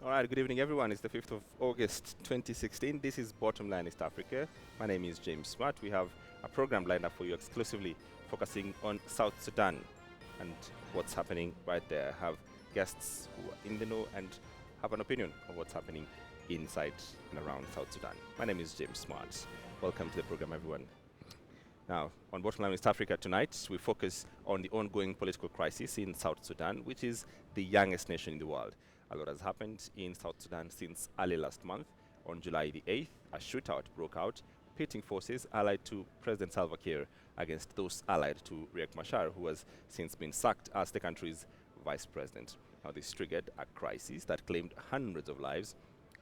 All right, good evening, everyone. It's the 5th of August 2016. This is Bottomline East Africa. My name is James Smart. We have a program lined up for you exclusively focusing on South Sudan and what's happening right there. I have guests who are in the know and have an opinion of what's happening inside and around South Sudan. My name is James Smart. Welcome to the program, everyone. Now, on Bottomline East Africa tonight, we focus on the ongoing political crisis in South Sudan, which is the youngest nation in the world. A lot has happened in South Sudan since early last month. On July the 8th, a shootout broke out, pitting forces allied to President Salva Kiir against those allied to Riek Machar, who has since been sacked as the country's vice president. Now, this triggered a crisis that claimed hundreds of lives.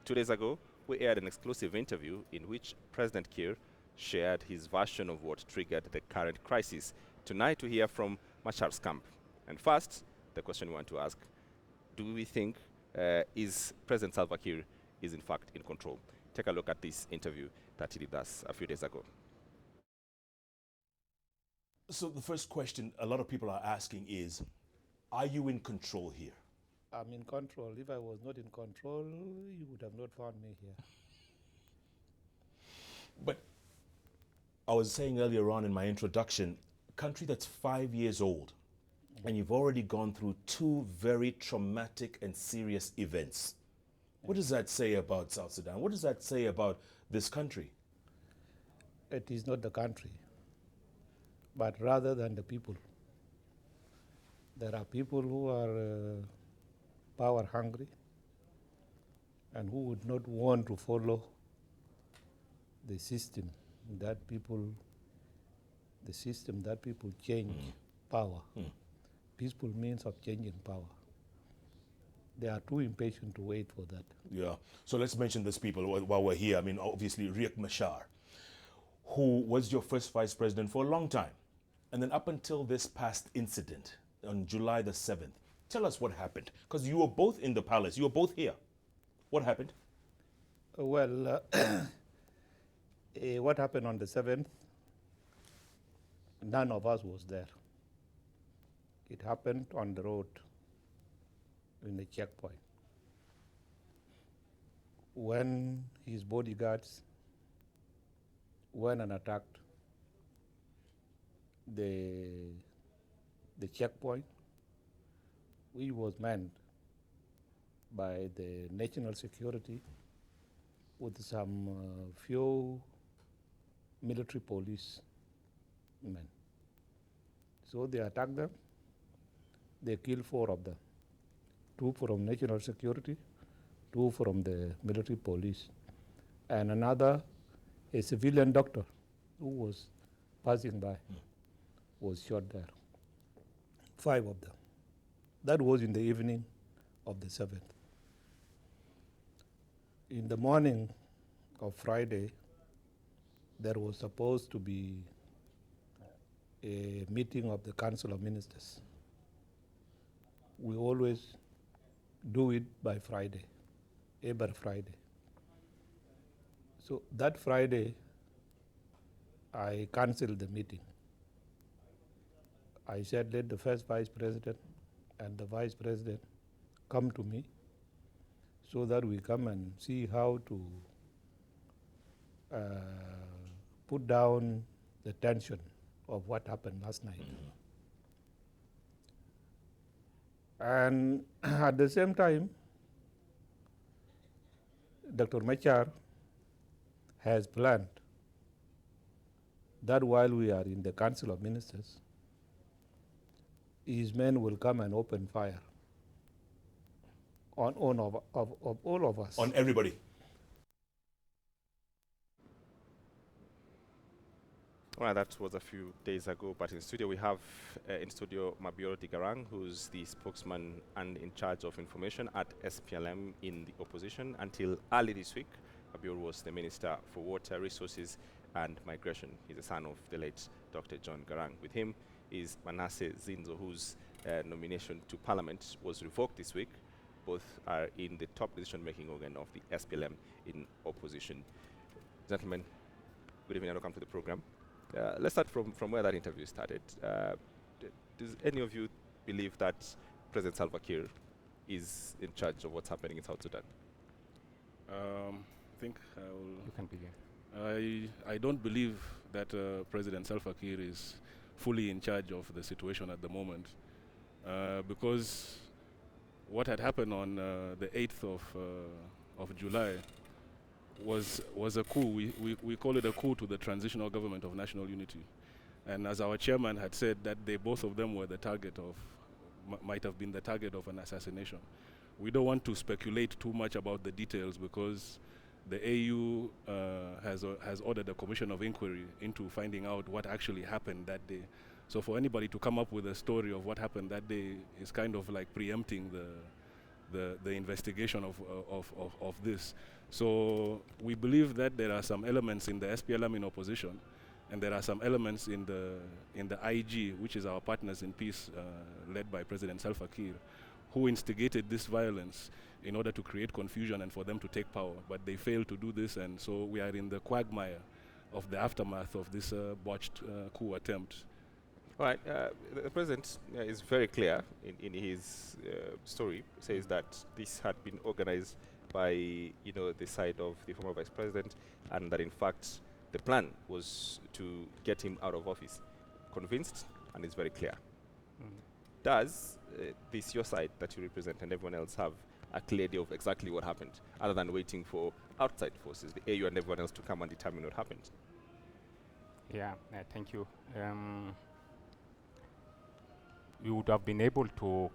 2 days ago, we aired an exclusive interview in which President Kiir shared his version of what triggered the current crisis. Tonight, we hear from Machar's camp. And first, the question we want to ask, do we think is President Salva Kiir is in fact in control? Take a look at this interview that he did with us a few days ago. So the first question a lot of people are asking is, are you in control here? I'm in control. If I was not in control, you would have not found me here. But I was saying earlier on in my introduction, a country that's 5 years old, and you've already gone through two very traumatic and serious events. What does that say about South Sudan? What does that say about this country? It is not the country, but rather than the people. There are people who are power hungry and who would not want to follow the system that people change power. Peaceful means of changing power. They are too impatient to wait for that. Yeah. So let's mention these people while we're here. I mean, obviously, Riek Machar, who was your first vice president for a long time. And then up until this past incident on July the 7th, tell us what happened. Because you were both in the palace. You were both here. What happened? Well, what happened on the 7th, none of us was there. It happened on the road in the checkpoint. When his bodyguards went and attacked the checkpoint, which was manned by the national security with some few military police men. So they attacked them. They killed 4 of them, 2 from national security, 2 from the military police, and another, a civilian doctor who was passing by, was shot there. 5 of them. That was in the evening of the 7th. In the morning of Friday, there was supposed to be a meeting of the Council of Ministers. We always do it by Friday, every Friday. So that Friday, I canceled the meeting. I said, let the first vice president and the vice president come to me so that we come and see how to put down the tension of what happened last night. And at the same time, Dr. Machar has planned that while we are in the Council of Ministers, his men will come and open fire on all of us. On everybody. Well, that was a few days ago, but in studio we have Mabior Digarang, who's the spokesman and in charge of information at SPLM in the opposition. Until early this week, Mabior was the Minister for Water, Resources and Migration. He's the son of the late Dr. John Garang. With him is Manasseh Zinzo, whose nomination to Parliament was revoked this week. Both are in the top decision-making organ of the SPLM in opposition. Gentlemen, good evening and welcome to the program. Let's start from where that interview started. Does any of you believe that President Salva Kiir is in charge of what's happening in South Sudan? I think You can begin. I don't believe that President Salva Kiir is fully in charge of the situation at the moment, because what had happened on the 8th of July was a coup. We call it a coup to the transitional government of national unity. And as our chairman had said, that they both of them were the target of, might have been the target of an assassination. We don't want to speculate too much about the details because the AU has ordered a commission of inquiry into finding out what actually happened that day. So for anybody to come up with a story of what happened that day is kind of like preempting the investigation of this. So we believe that there are some elements in the SPLM in opposition, and there are some elements in the IG, which is our partners in peace, led by President Salva Kiir, who instigated this violence in order to create confusion and for them to take power. But they failed to do this, and so we are in the quagmire of the aftermath of this botched coup attempt. All right. The president is very clear in his story. Says that this had been organized by the side of the former vice president, and that in fact the plan was to get him out of office. Convinced, and it's very clear. Does this your side that you represent and everyone else have a clear idea of exactly what happened, other than waiting for outside forces, the AU and everyone else, to come and determine what happened? Yeah, thank you. We would have been able to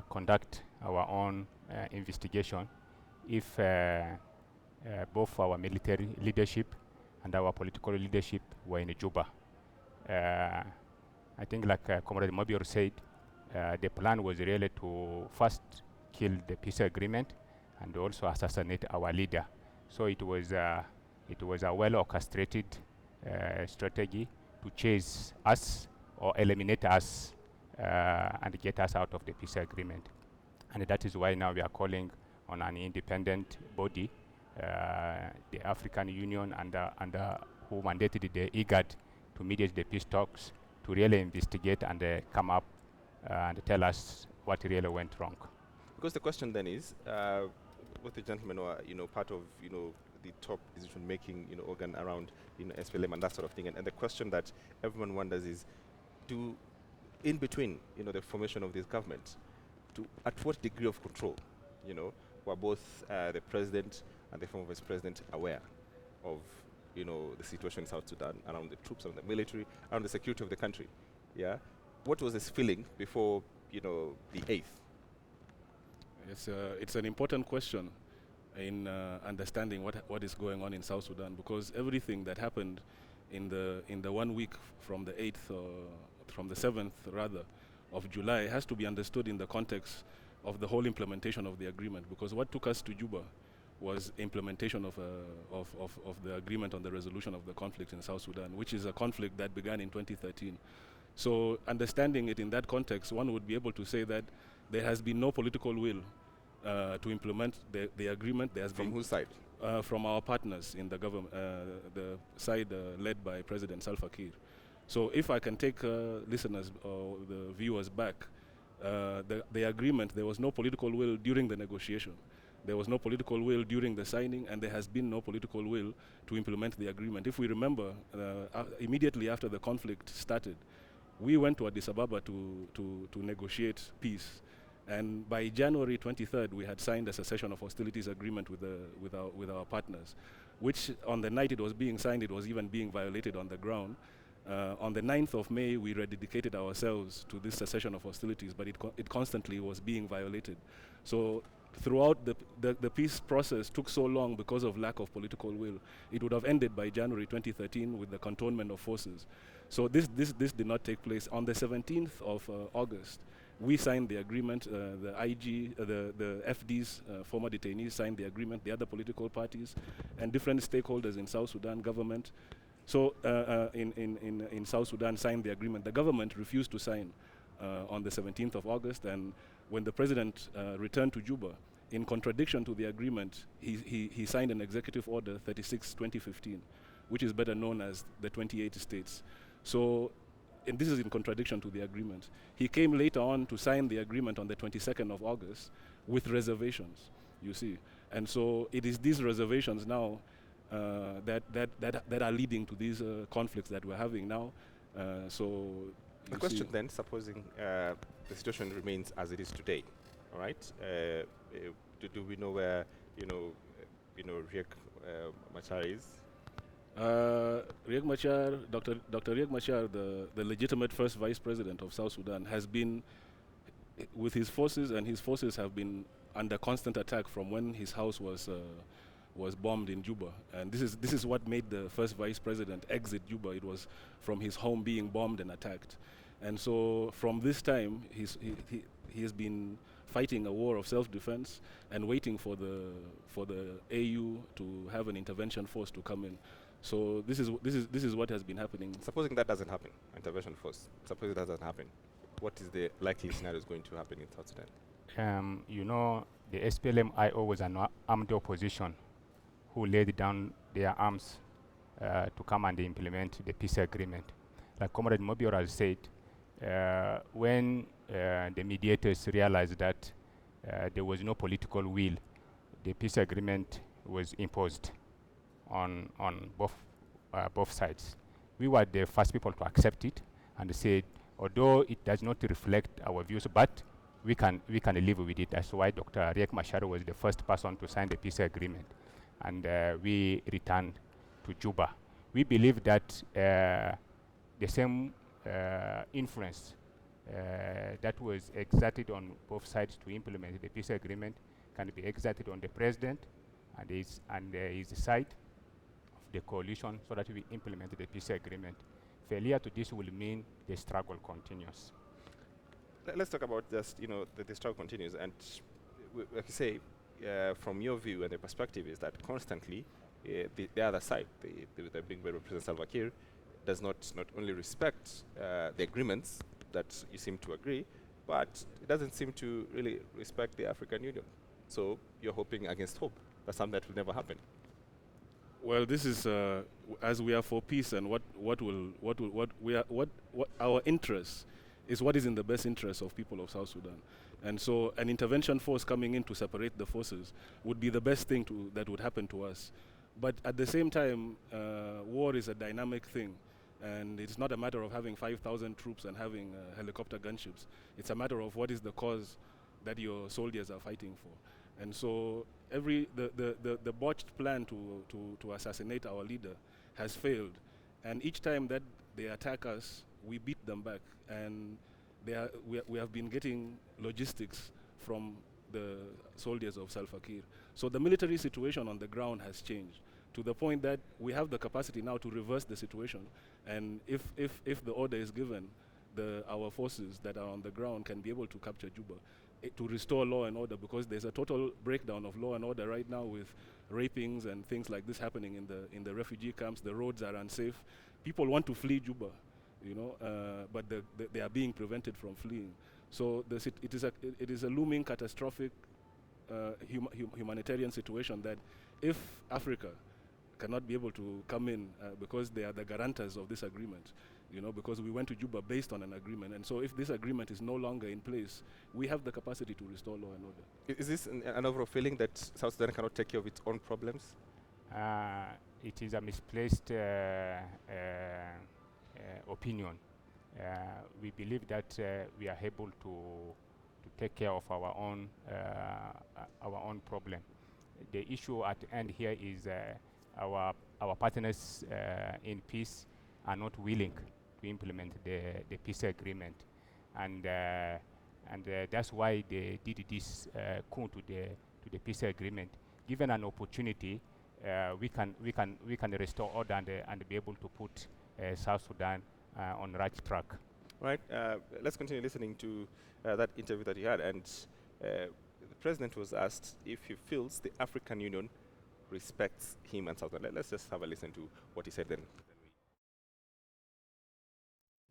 conduct our own investigation if both our military leadership and our political leadership were in Juba. I think, like Comrade Mabior said, the plan was really to first kill the peace agreement and also assassinate our leader. So it was a well orchestrated strategy to chase us or eliminate us and get us out of the peace agreement. And that is why now we are calling on an independent body, the African Union, and who mandated the IGAD to mediate the peace talks, to really investigate and come up and tell us what really went wrong. Because the question then is, both the gentlemen are part of the top decision-making organ around SPLM and that sort of thing, and the question that everyone wonders is, in between the formation of this government, at what degree of control were both the president and the former vice president aware of the situation in South Sudan, around the troops, around the military, around the security of the country? Yeah, what was this feeling before the 8th? It's an important question in understanding what is going on in South Sudan, because everything that happened in the 1 week from the 8th, from the 7th rather, of July has to be understood in the context of the whole implementation of the agreement. Because what took us to Juba was implementation of the agreement on the resolution of the conflict in South Sudan, which is a conflict that began in 2013. So understanding it in that context, one would be able to say that there has been no political will to implement the agreement. There has From been whose side? From our partners in the government, the side led by President Salva Kiir. So if I can take listeners or the viewers back, the agreement, there was no political will during the negotiation. There was no political will during the signing, and there has been no political will to implement the agreement. If we remember, immediately after the conflict started, we went to Addis Ababa to negotiate peace. And by January 23rd, we had signed a cessation of hostilities agreement with our partners, which on the night it was being signed, it was even being violated on the ground. On the 9th of May, we rededicated ourselves to this cessation of hostilities, but it constantly was being violated. So throughout the peace process took so long because of lack of political will. It would have ended by January 2013 with the cantonment of forces. So this did not take place. On the 17th of August, we signed the agreement. The IG, the FDs, former detainees, signed the agreement. The other political parties and different stakeholders in South Sudan government. So in South Sudan signed the agreement. The government refused to sign on the 17th of August, and when the president returned to Juba, in contradiction to the agreement, he signed an executive order 36/2015, which is better known as the 28 states. So and this is in contradiction to the agreement. He came later on to sign the agreement on the 22nd of August with reservations, you see. And so it is these reservations now that are leading to these conflicts that we're having now. So the question then, supposing the situation remains as it is today, all right? Do we know where Riek Machar is? Riek Machar, Dr. Riek Machar, the legitimate first vice president of South Sudan, has been with his forces, and his forces have been under constant attack from when his house was bombed in Juba. And this is what made the first vice president exit Juba. It was from his home being bombed and attacked. And so from this time, he has been fighting a war of self-defense and waiting for the AU to have an intervention force to come in. So this is what has been happening. Supposing that doesn't happen, intervention force. Suppose that doesn't happen, what is the likely scenario is going to happen in South Sudan? The SPLM-IO was an armed opposition who laid down their arms to come and implement the peace agreement. Like Comrade Mobior has said, when the mediators realized that there was no political will, the peace agreement was imposed on both sides. We were the first people to accept it and said, although it does not reflect our views, but we can live with it. That's why Dr. Riek Machar was the first person to sign the peace agreement, and we returned to Juba. We believe that the same influence that was exerted on both sides to implement the peace agreement can be exerted on the president and his side of the coalition, so that we implement the peace agreement. Failure to this will mean the struggle continues. Let's talk about just, the struggle continues. And like you say, from your view and the perspective is that constantly the other side, the being President Salva Kiir, does not only respect the agreements that you seem to agree, but it doesn't seem to really respect the African Union. So you're hoping against hope. That's something that will never happen. Well, this is as we are for peace, and what our interest is what is in the best interest of people of South Sudan. And so an intervention force coming in to separate the forces would be the best thing that would happen to us. But at the same time, war is a dynamic thing, and it's not a matter of having 5,000 troops and having helicopter gunships. It's a matter of what is the cause that your soldiers are fighting for. And so the botched plan to assassinate our leader has failed. And each time that they attack us, we beat them back. And we have been getting logistics from the soldiers of Salva Kiir. So the military situation on the ground has changed to the point that we have the capacity now to reverse the situation. And if the order is given, our forces that are on the ground can be able to capture Juba, to restore law and order, because there's a total breakdown of law and order right now, with rapings and things like this happening in the refugee camps. The roads are unsafe. People want to flee Juba, but they are being prevented from fleeing. So it is a looming catastrophic humanitarian situation that if Africa cannot be able to come in because they are the guarantors of this agreement, because we went to Juba based on an agreement. And so if this agreement is no longer in place, we have the capacity to restore law and order. Is this an overall feeling that South Sudan cannot take care of its own problems? It is a misplaced opinion. We believe that we are able to take care of our own problem. The issue at the end here is our partners in peace are not willing to implement the peace agreement, and that's why they did this coup to the peace agreement. Given an opportunity, we can restore order and be able to put South Sudan on the right track. Right. Let's continue listening to that interview that he had, and the president was asked if he feels the African Union respects him and South Sudan. Let's just have a listen to what he said then.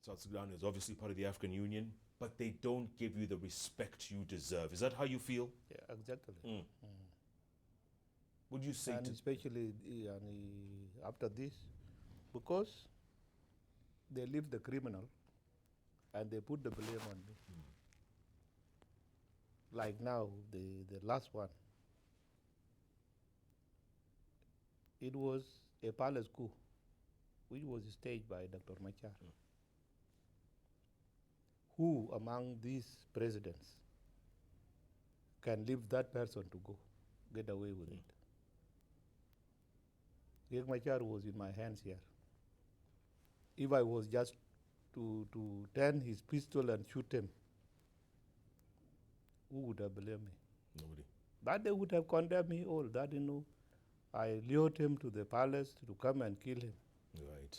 South Sudan is obviously part of the African Union, but they don't give you the respect you deserve. Is that how you feel? Yeah, exactly. Would you say, and especially after this, because they leave the criminal and they put the blame on me. Like now, the last one. It was a palace coup, which was staged by Dr. Machar. Who among these presidents can leave that person to go, get away with it? Riek Machar was in my hands here. If I was just to turn his pistol and shoot him, who would have blamed me? Nobody. That they would have condemned me all. That, I lured him to the palace to come and kill him. Right.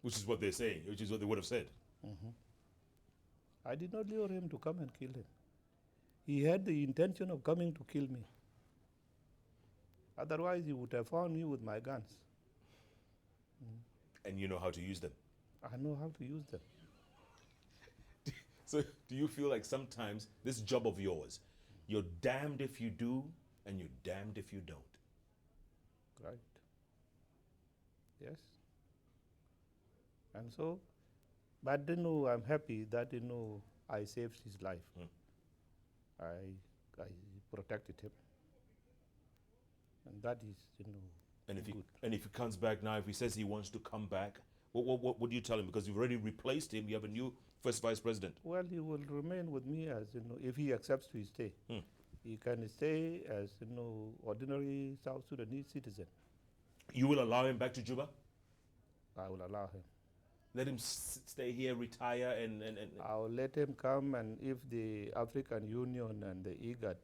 Which is what they're saying, which is what they would have said. I did not lure him to come and kill him. He had the intention of coming to kill me. Otherwise, he would have found me with my guns. And you know how to use them. I know how to use them. So do you feel like sometimes this job of yours, you're damned if you do and you're damned if you don't? Right. Yes. And so, but I'm happy that I saved his life. I protected him, and that is And if good. he comes back now, if he says he wants to come back, what do you tell him? Because you've already replaced him. You have a new first vice president. Well, he will remain with me as if he accepts to stay. He can stay as ordinary South Sudanese citizen. You will allow him back to Juba? I will allow him. Let him stay here, retire, and I will let him come, and if the African Union and the IGAD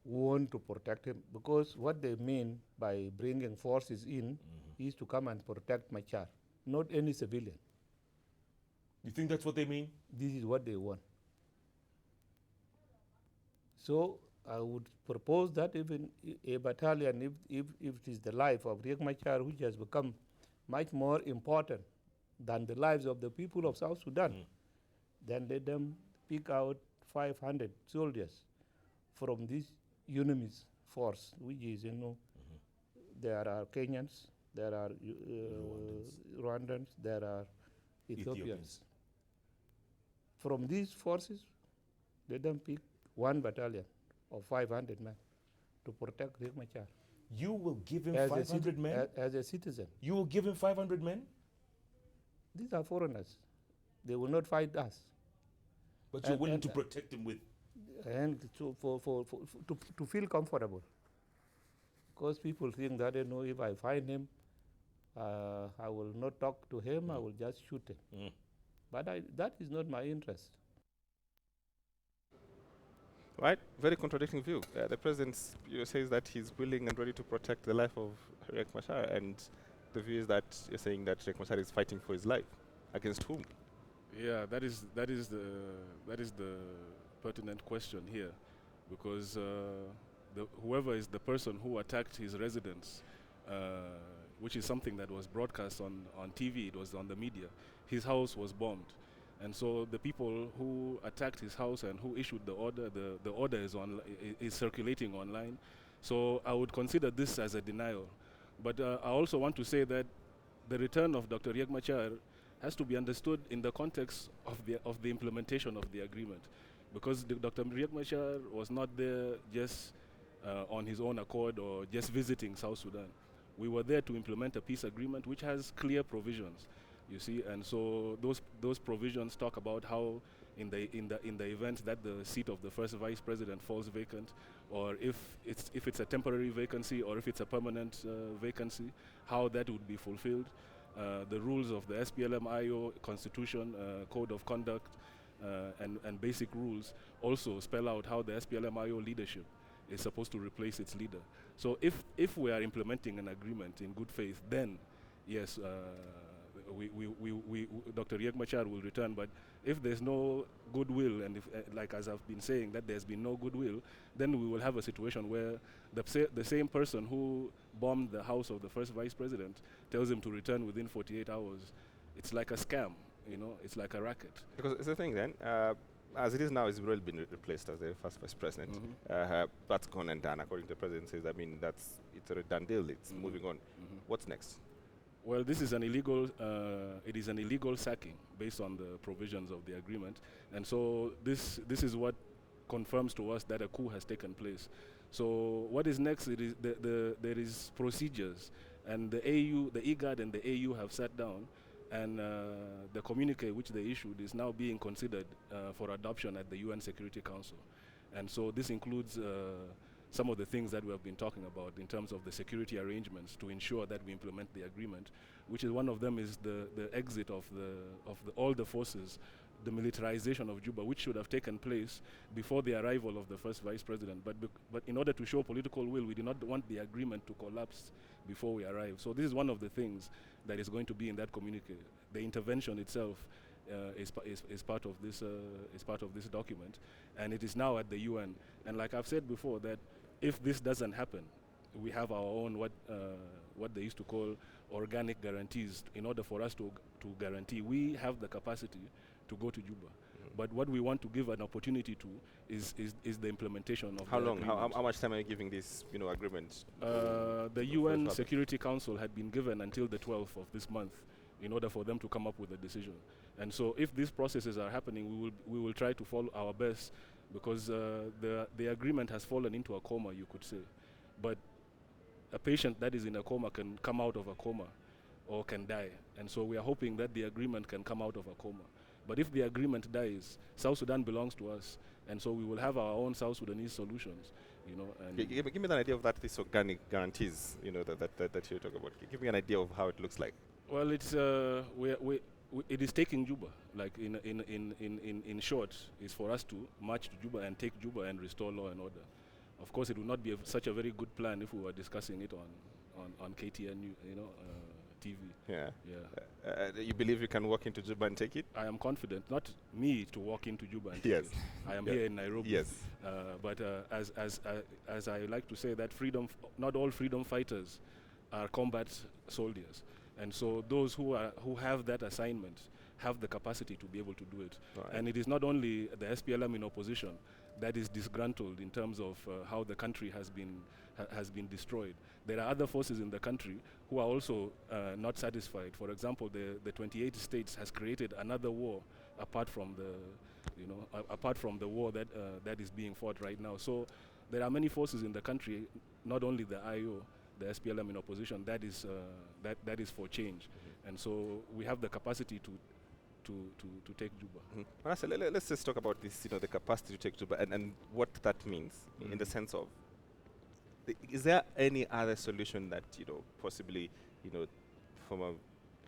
want to protect him, because what they mean by bringing forces in is to come and protect Machar, not any civilian. You think that's what they mean? This is what they want. So I would propose that even a battalion, if it is the life of Riek Machar, which has become much more important than the lives of the people of South Sudan, then let them pick out 500 soldiers from this UNIMIS force, which is, there are Kenyans, there are Rwandans, there are Ethiopians. From these forces, let them pick one battalion of 500 men to protect Riek Machar. You will give him 500 men? As a citizen. You will give him 500 men? These are foreigners. They will not fight us. But you're willing to protect him with? And to feel comfortable. Because people think that, if I find him, I will not talk to him, I will just shoot him. But that is not my interest. Right, very contradicting view. The president says that he's willing and ready to protect the life of Riek Machar, and the view is that you're saying that Riek Machar is fighting for his life. Against whom? Yeah, that is the pertinent question here, because whoever is the person who attacked his residence, which is something that was broadcast on TV, it was on the media, his house was bombed. And so the people who attacked his house and who issued the order, the order is circulating online. So I would consider this as a denial. But I also want to say that the return of Dr. Riek Machar has to be understood in the context of the implementation of the agreement. Because Dr. Riek Machar was not there just on his own accord or just visiting South Sudan. We were there to implement a peace agreement which has clear provisions. You see, and so those provisions talk about how in the event that the seat of the first vice president falls vacant, or if it's a temporary vacancy or if it's a permanent vacancy, how that would be fulfilled. The rules of the SPLM-IO constitution, code of conduct, and basic rules also spell out how the SPLM-IO leadership is supposed to replace its leader. So if we are implementing an agreement in good faith, then yes. Dr. Riek Machar will return, but if there's no goodwill, and if, like as I've been saying, that there's been no goodwill, then we will have a situation where the same person who bombed the house of the first vice president tells him to return within 48 hours. It's like a scam, it's like a racket. Because it's the thing then, as it is now, he's already been replaced as the first vice president. That's gone and done, according to the president says. I mean, it's a done deal, it's moving on. What's next? Well, this is an illegal. It is an illegal sacking based on the provisions of the agreement, and so this is what confirms to us that a coup has taken place. So what is next? It is there is procedures, and the AU, the IGAD, and the AU have sat down, and the communique which they issued is now being considered for adoption at the UN Security Council, and so this includes. Some of the things that we have been talking about in terms of the security arrangements to ensure that we implement the agreement, which is one of them is the exit of all the forces, the militarization of Juba, which should have taken place before the arrival of the first vice president. But in order to show political will, we did not want the agreement to collapse before we arrive. So this is one of the things that is going to be in that communique. The intervention itself is part of this document, and it is now at the UN. And like I've said before, that if this doesn't happen, we have our own what they used to call organic guarantees in order for us to guarantee we have the capacity to go to Juba. But what we want to give an opportunity to is the implementation of How the long? agreement. How much time are you giving this agreement? The UN Security Council had been given until the 12th of this month in order for them to come up with a decision. And so if these processes are happening, we will try to follow our best, because the agreement has fallen into a coma, you could say. But a patient that is in a coma can come out of a coma or can die. And so we are hoping that the agreement can come out of a coma. But if the agreement dies, South Sudan belongs to us, and so we will have our own South Sudanese solutions. And give me an idea of that. These organic guarantees, that you're talking about. Give me an idea of how it looks like. Well, it's it is taking Juba. Like in short, is for us to march to Juba and take Juba and restore law and order. Of course, it would not be such a very good plan if we were discussing it on KTN, TV. Yeah. Yeah. You believe you can walk into Juba and take it? I am confident, not me to walk into Juba and take Yes. it. I am here in Nairobi. Yes. But as I like to say, that not all freedom fighters are combat soldiers, and so those who have that assignment have the capacity to be able to do it. Right. And it is not only the SPLM in opposition that is disgruntled in terms of how the country has been destroyed. There are other forces in the country who are also not satisfied. For example, the 28 states has created another war apart from the war that is being fought right now. So there are many forces in the country, not only the IO, the SPLM in opposition, that is for change. And so we have the capacity to take Juba. Let's just talk about this, the capacity to take Juba and what that means in the sense of, is there any other solution that, possibly, former,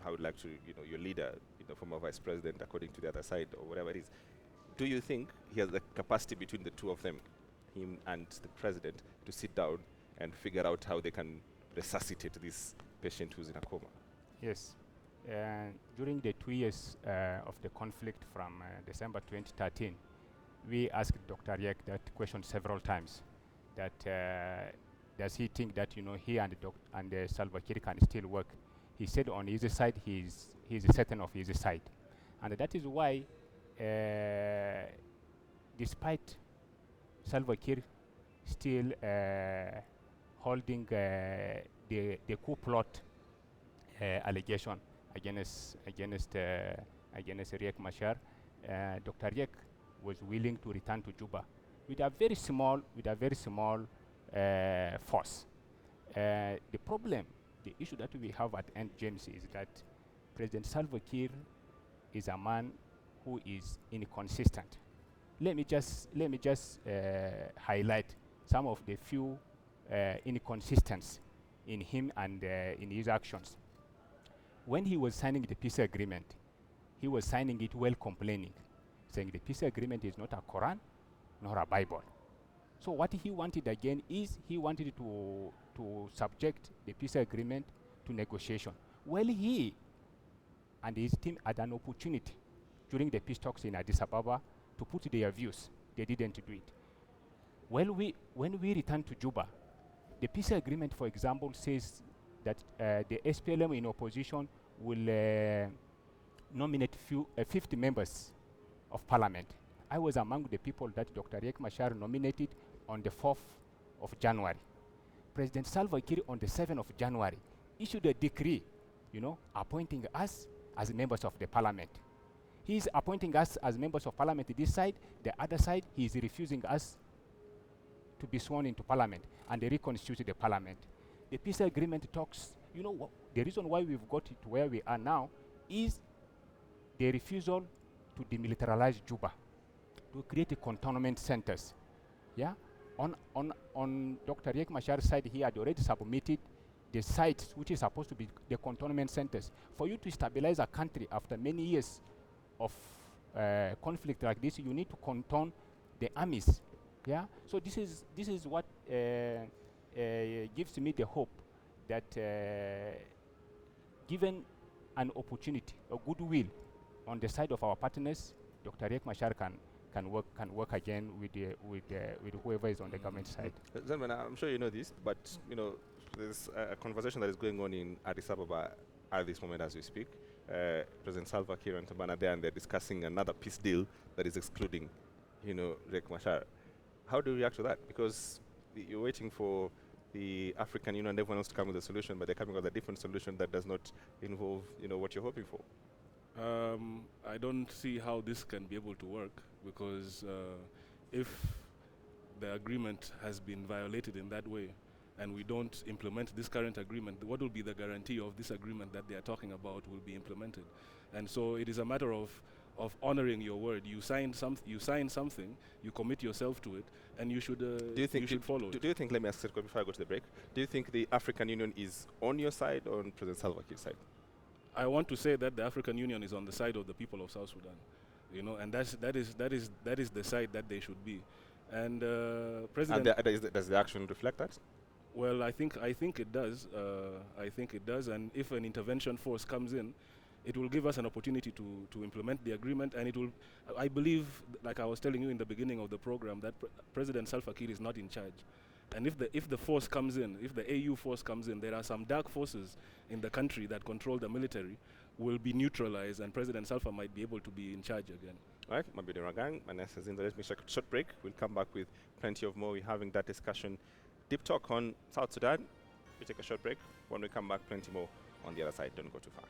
I would like to, your leader, former vice president, according to the other side or whatever it is, do you think he has the capacity between the two of them, him and the president, to sit down and figure out how they can resuscitate this patient who's in a coma? Yes. During the 2 years of the conflict from December 2013, we asked Dr. Yek that question several times, that does he think that he and Salva Kiir can still work? He said on his side he's certain of his side, and that is why, despite Salva Kiir still holding the coup plot allegation against Riek Machar, Dr. Riek was willing to return to Juba with a very small force. The issue that we have at end, James, is that President Salva Kiir is a man who is inconsistent. Let me just highlight some of the few inconsistencies in him and in his actions. When he was signing the peace agreement, he was signing it while complaining, saying the peace agreement is not a Quran nor a Bible. So what he wanted again is he wanted to subject the peace agreement to negotiation. Well, he and his team had an opportunity during the peace talks in Addis Ababa to put their views. They didn't do it. Well, when we returned to Juba, the peace agreement, for example, says that the SPLM in opposition will nominate 50 members of parliament. I was among the people that Dr. Riek Machar nominated on the 4th of January. President Salva Kiir on the 7th of January issued a decree appointing us as members of the parliament. He's appointing us as members of parliament this side, the other side, he's refusing us to be sworn into parliament and they reconstitute the parliament. The peace agreement talks, the reason why we've got it to where we are now is the refusal to demilitarize Juba, to create a cantonment centers. Yeah, on Dr. Riek Machar's side, he had already submitted the sites which is supposed to be the cantonment centers. For you to stabilize a country after many years of conflict like this, you need to canton the armies. Yeah, so this is what gives me the hope that given an opportunity, a goodwill on the side of our partners, Dr. Riek Machar can work again with whoever is on the government side. Gentlemen, I'm sure you know this, but there's a conversation that is going on in Addis Ababa at this moment as we speak. President Salva Kiir and Tabana there, and they're discussing another peace deal that is excluding, Riek Machar. How do you react to that? Because you're waiting for the African Union and everyone else to come with a solution, but they're coming with a different solution that does not involve, what you're hoping for. I don't see how this can be able to work, because if the agreement has been violated in that way and we don't implement this current agreement, what will be the guarantee of this agreement that they are talking about will be implemented? And so it is a matter of honoring your word. You sign something, you commit yourself to it, and you should follow it. Do you think, let me ask you before I go to the break, do you think the African Union is on your side or on President Salva Kiir's side? I want to say that the African Union is on the side of the people of South Sudan, and that is the side that they should be. And President. And does the action reflect that? Well, I think it does. I think it does. And if an intervention force comes in, it will give us an opportunity to implement the agreement, and it will. I believe, like I was telling you in the beginning of the program, that President Salva Kiir is not in charge. And if the force comes in, if the AU force comes in, there are some dark forces in the country that control the military, will be neutralized, and President Salva might be able to be in charge again. All right, Mabidi Ragang, Manessa Zinda, let's make a short break. We'll come back with plenty of more. We're having that discussion, deep talk on South Sudan. We take a short break. When we come back, plenty more on the other side. Don't go too far.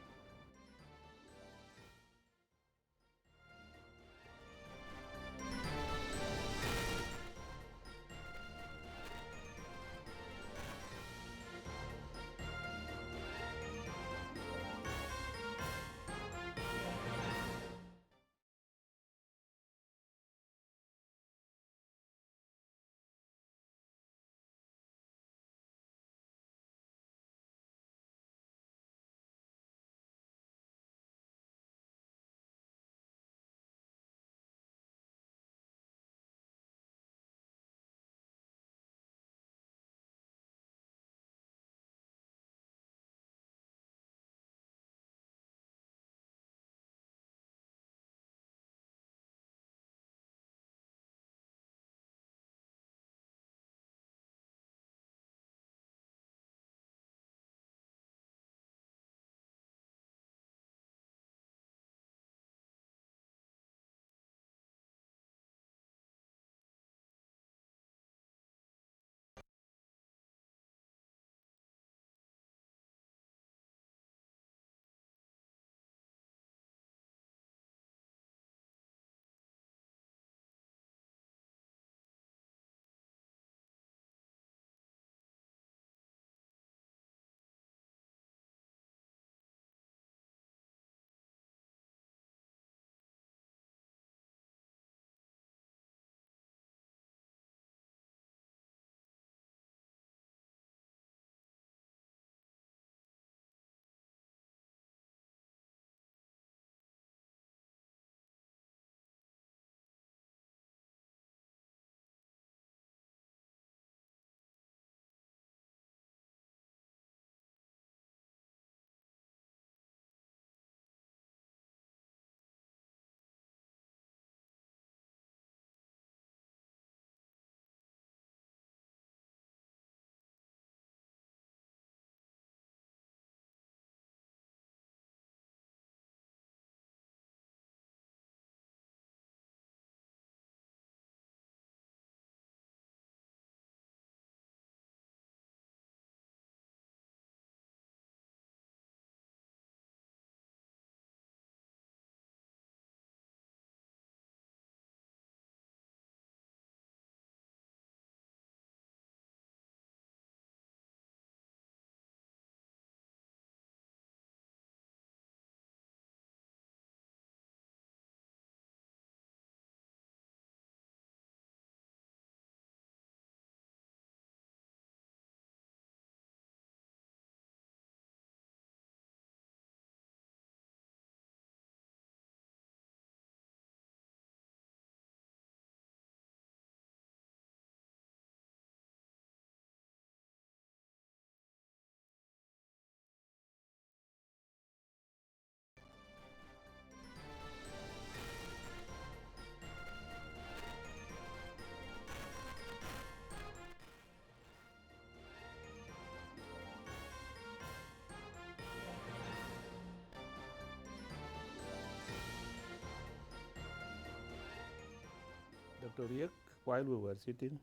Dr. Riek, while we were sitting,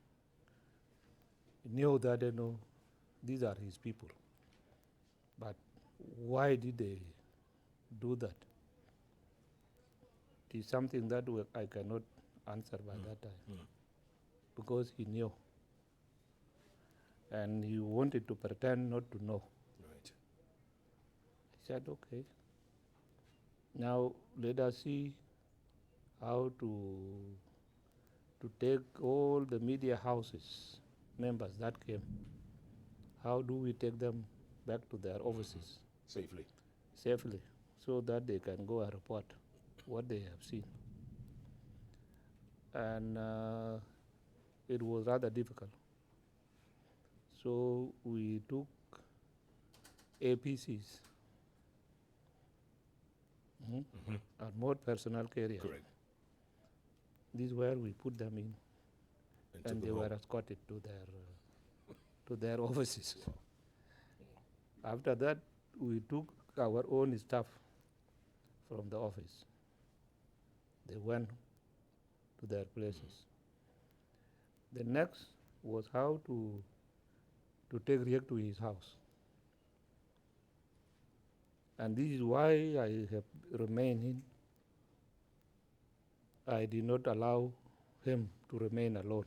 knew that these are his people. But why did they do that? It is something that I cannot answer by that time, because he knew. And he wanted to pretend not to know. Right. I said, okay. Now let us see how to take all the media houses members that came. How do we take them back to their offices safely, so that they can go and report what they have seen? And it was rather difficult. So we took APCs, armored personnel carriers. Correct. This is where we put them in, and they were escorted to their offices. After that, we took our own staff from the office. They went to their places. The next was how to take Riek to his house. And this is why I have remained in. I did not allow him to remain alone,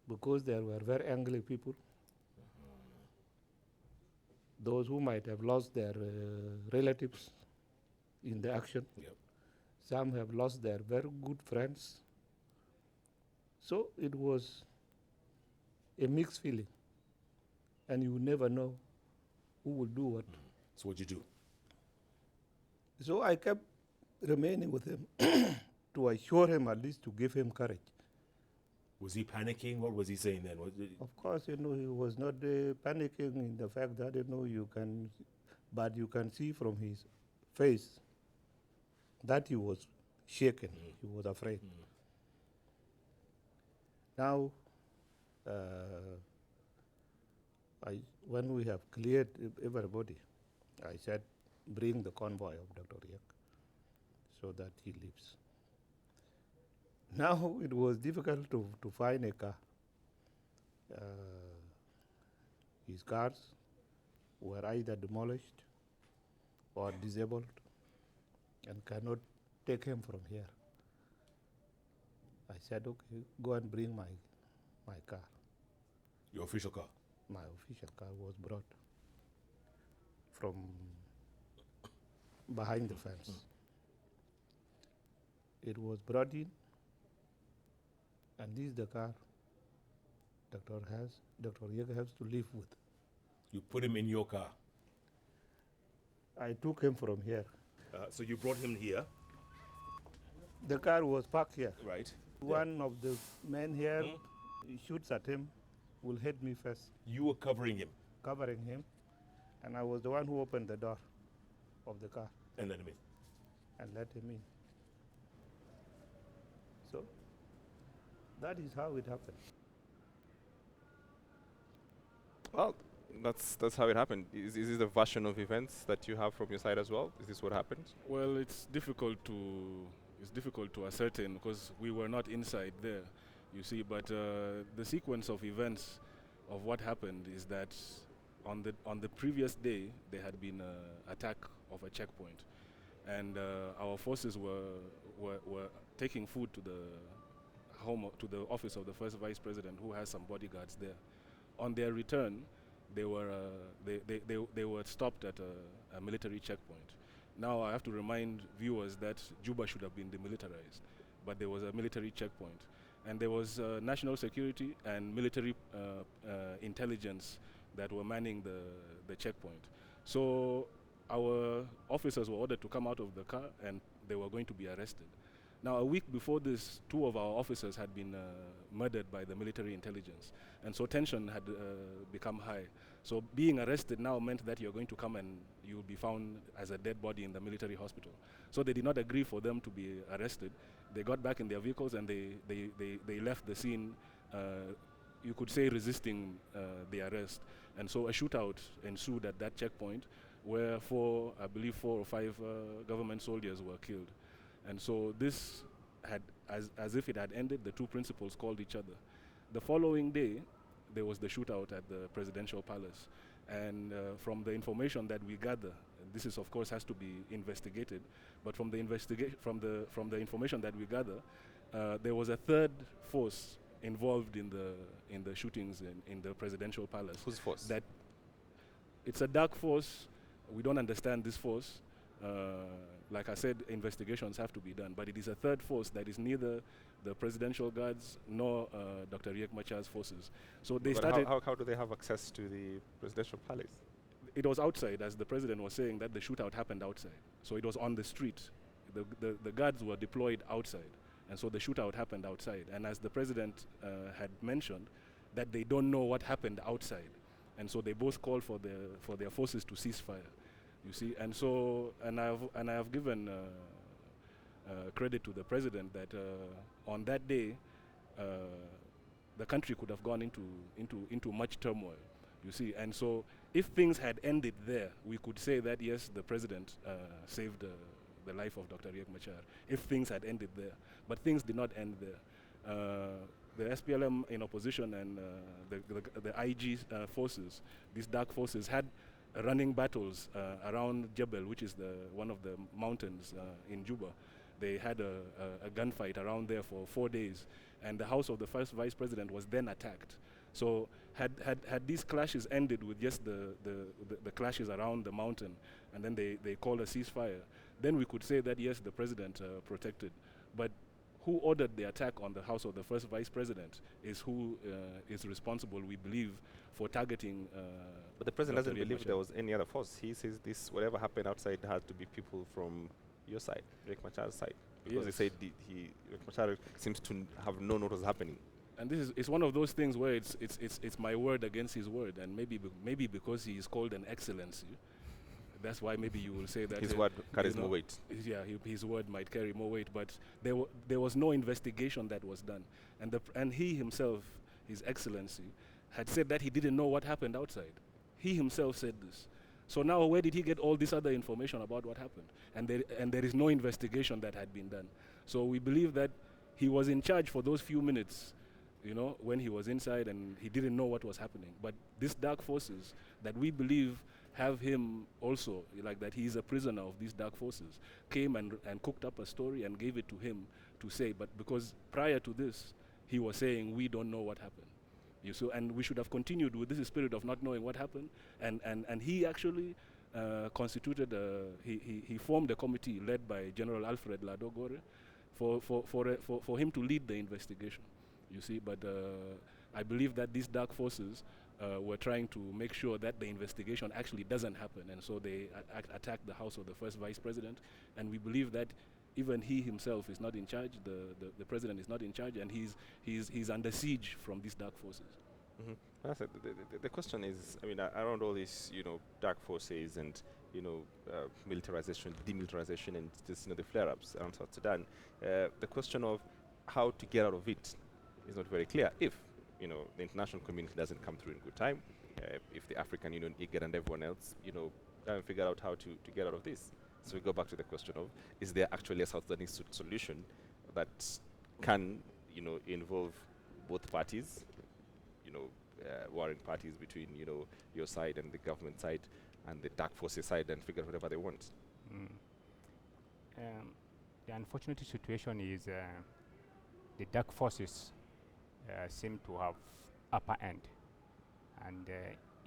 because there were very angry people, those who might have lost their relatives in the action. Yep. Some have lost their very good friends. So it was a mixed feeling, and you never know who will do what. So what you do? So I kept remaining with him to assure him, at least to give him courage. Was he panicking? What was he saying then? Of course, he was not panicking in the fact that you can see from his face that he was shaken. He was afraid. Now, when we have cleared everybody, I said, bring the convoy of Dr. Riek so that he leaves. Now it was difficult to find a car. His cars were either demolished or disabled and cannot take him from here. I said, okay, go and bring my car. Your official car? My official car was brought from behind the fence. It was brought in, and this is the car Dr. Riek has to live with. You put him in your car? I took him from here. So you brought him here? The car was parked here. Right. One of the men here shoots at him, will hit me first. You were covering him? Covering him, and I was the one who opened the door of the car. And let him in? And let him in. So, that is how it happened. Well, that's how it happened. Is this the version of events that you have from your side as well? Is this what happened? Well, it's difficult to ascertain because we were not inside there, you see. But the sequence of events of what happened is that on the previous day there had been an attack of a checkpoint, and our forces were taking food to the office of the first vice president, who has some bodyguards there. On their return, they were stopped at a military checkpoint. Now I have to remind viewers that Juba should have been demilitarized, but there was a military checkpoint, and there was national security and military intelligence that were manning the checkpoint. So our officers were ordered to come out of the car, and they were going to be arrested. Now, a week before this, 2 of our officers had been murdered by the military intelligence, and so tension had become high. So being arrested now meant that you're going to come and you'll be found as a dead body in the military hospital. So they did not agree for them to be arrested. They got back in their vehicles and they left the scene, you could say resisting the arrest. And so a shootout ensued at that checkpoint where I believe 4 or 5 government soldiers were killed. And so this had as if it had ended, the two principals called each other. The following day, there was the shootout at the presidential palace. And from the information that we gather, and this is of course has to be investigated, but from the from the information that we gather, there was a third force involved in the shootings in the presidential palace. Whose force? That it's a dark force. We don't understand this force. Like I said, investigations have to be done, but it is a third force that is neither the presidential guards nor Dr. Riek Machar's forces. So they But started. how do they have access to the presidential palace? It was outside, as the president was saying, that the shootout happened outside. So it was on the street. The guards were deployed outside, and so the shootout happened outside. And as the president had mentioned, that they don't know what happened outside, and so they both called for their forces to cease fire. You see, and so I have given credit to the president that on that day the country could have gone into much turmoil. You see, and so if things had ended there, we could say that yes, the president saved the life of Dr. Riek Machar. If things had ended there, but things did not end there. The SPLM in opposition and the IG forces, these dark forces, had running battles around Jebel, which is one of the mountains in Juba. They had a gunfight around there for 4 days, and the house of the first vice president was then attacked. So had these clashes ended with just the clashes around the mountain, and then they called a ceasefire, then we could say that yes, the president protected. But who ordered the attack on the house of the first vice president is who is responsible, we believe, for targeting. But the president Dr. doesn't Riek believe Machar. there was any other force. He says this, whatever happened outside, has to be people from your side, Riek Machar's side, because he Yes. said Riek Machar seems to have known what was happening. And it's one of those things where it's my word against his word, and maybe because he is called an excellency, that's why maybe you will say that His word carries you know, more weight. Yeah, his word might carry more weight, but there was no investigation that was done, and he himself, His Excellency, had said that he didn't know what happened outside. He himself said this. So now, where did he get all this other information about what happened? And there is no investigation that had been done. So we believe that he was in charge for those few minutes, when he was inside and he didn't know what was happening. But these dark forces that we believe have him also, like that he is a prisoner of these dark forces, came and cooked up a story and gave it to him to say. But because prior to this, he was saying, we don't know what happened. And we should have continued with this spirit of not knowing what happened. And he actually constituted, he formed a committee led by General Alfred Ladogore for him to lead the investigation. You see, but I believe that these dark forces were trying to make sure that the investigation actually doesn't happen, and so they attacked the house of the first vice president. And we believe that even he himself is not in charge. The president is not in charge, and he's under siege from these dark forces. Mm-hmm. The question is, around all these, dark forces and militarization, demilitarization, and just the flare-ups around South Sudan, the question of how to get out of it is not very clear. If the international community doesn't come through in good time, if the African Union, IGAD, and everyone else, haven't figured out how to get out of this. So we go back to the question of, is there actually a South Sudanese solution that can, involve both parties, warring parties between, your side and the government side and the dark forces side, and figure out whatever they want? The unfortunate situation is the dark forces seem to have upper end and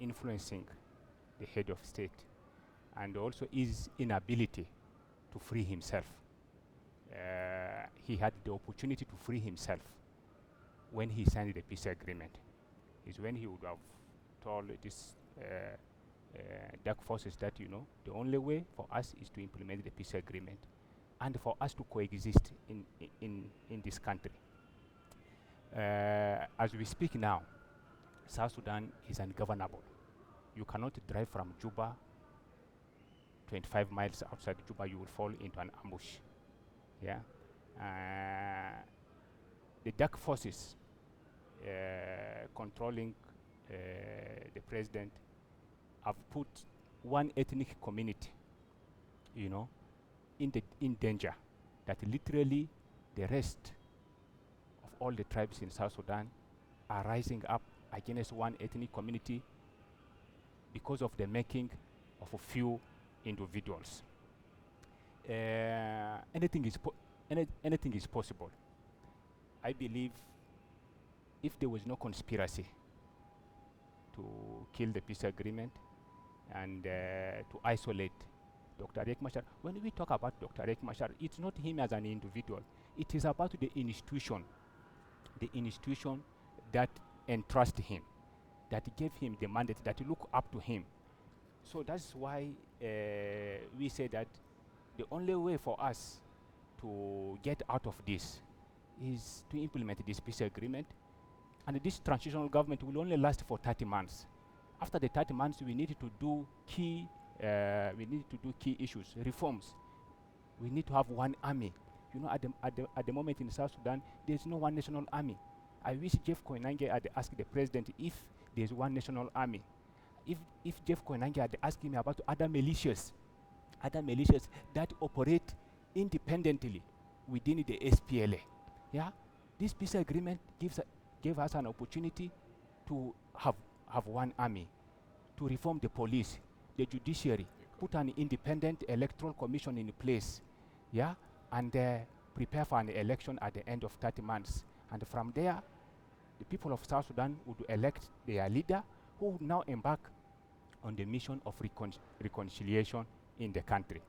influencing the head of state, and also his inability to free himself. He had the opportunity to free himself when he signed the peace agreement. Is when he would have told this dark forces that the only way for us is to implement the peace agreement and for us to coexist in this country. As we speak now, South Sudan is ungovernable. You cannot drive from Juba 25 miles outside Juba, you will fall into an ambush. Yeah, the dark forces controlling the president have put one ethnic community, in danger, that literally the rest all the tribes in South Sudan are rising up against one ethnic community because of the making of a few individuals. Anything is possible. I believe if there was no conspiracy to kill the peace agreement and to isolate Dr. Riek Machar, when we talk about Dr. Riek Machar, it's not him as an individual. It is about the institution that entrusted him, that gave him the mandate, that look up to him. So that's why we say that the only way for us to get out of this is to implement this peace agreement. And this transitional government will only last for 30 months. After the 30 months, we need to do key issues, reforms. We need to have one army. You know, at the moment in South Sudan, there's no one national army. I wish Jeff Koinange had asked the president if there's one national army. If Jeff Koinange had asked him about other militias that operate independently within the SPLA, yeah, this peace agreement gave us an opportunity to have one army, to reform the police, the judiciary, put an independent electoral commission in place, yeah, and prepare for an election at the end of 30 months. And from there, the people of South Sudan would elect their leader, who would now embark on the mission of reconciliation in the country.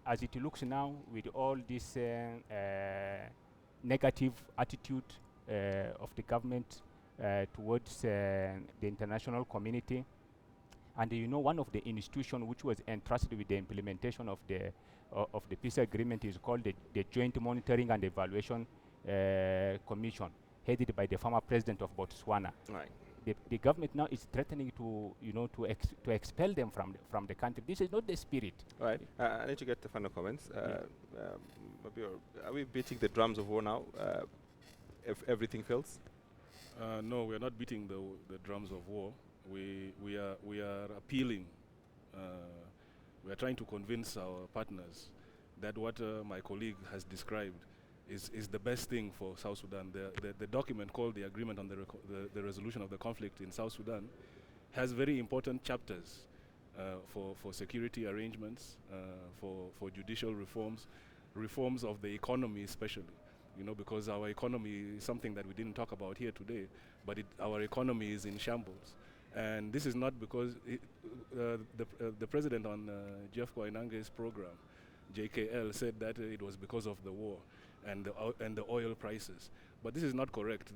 As it looks now, with all this negative attitude of the government towards the international community, and you know, one of the institutions which was entrusted with the implementation of the peace agreement is called the Joint Monitoring and Evaluation Commission, headed by the former president of Botswana. Right. The government now is threatening to expel them from the country. This is not the spirit. All right. I need to get the final comments. Are we beating the drums of war now? If everything fails? No, we are not beating the drums of war. We are appealing. We are trying to convince our partners that what my colleague has described is the best thing for South Sudan. The document called the Agreement on the Resolution of the Conflict in South Sudan has very important chapters for security arrangements, for judicial reforms of the economy especially. You know, because our economy is something that we didn't talk about here today, but our economy is in shambles. And this is not because the president on Jeff Koinange's program, JKL, said that it was because of the war and the oil prices. But this is not correct.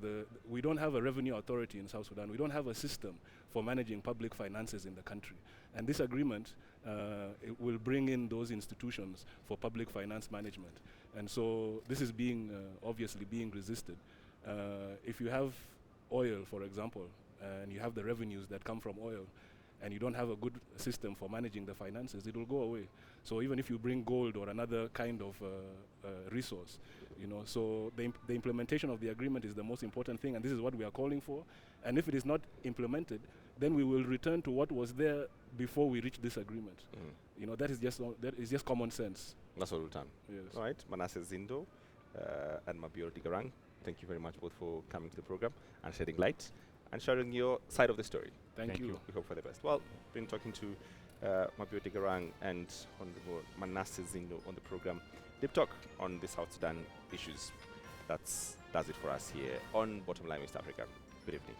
We don't have a revenue authority in South Sudan. We don't have a system for managing public finances in the country. And this agreement it will bring in those institutions for public finance management. And so this is obviously being resisted. If you have oil, for example, and you have the revenues that come from oil, and you don't have a good system for managing the finances, it will go away. So even if you bring gold or another kind of resource, you know, so the implementation of the agreement is the most important thing, and this is what we are calling for. And if it is not implemented, then we will return to what was there before we reached this agreement. You know, that is just common sense. That's all time. Yes. All right, Manasseh Zindo and Mabior Digarang, thank you very much both for coming to the program and shedding light and sharing your side of the story. Thank you. We hope for the best. Well, been talking to Mabior Digarang and Honorable Manasseh Zindo on the program. Deep talk on the South Sudan issues. Does it for us here on Bottomline West Africa. Good evening.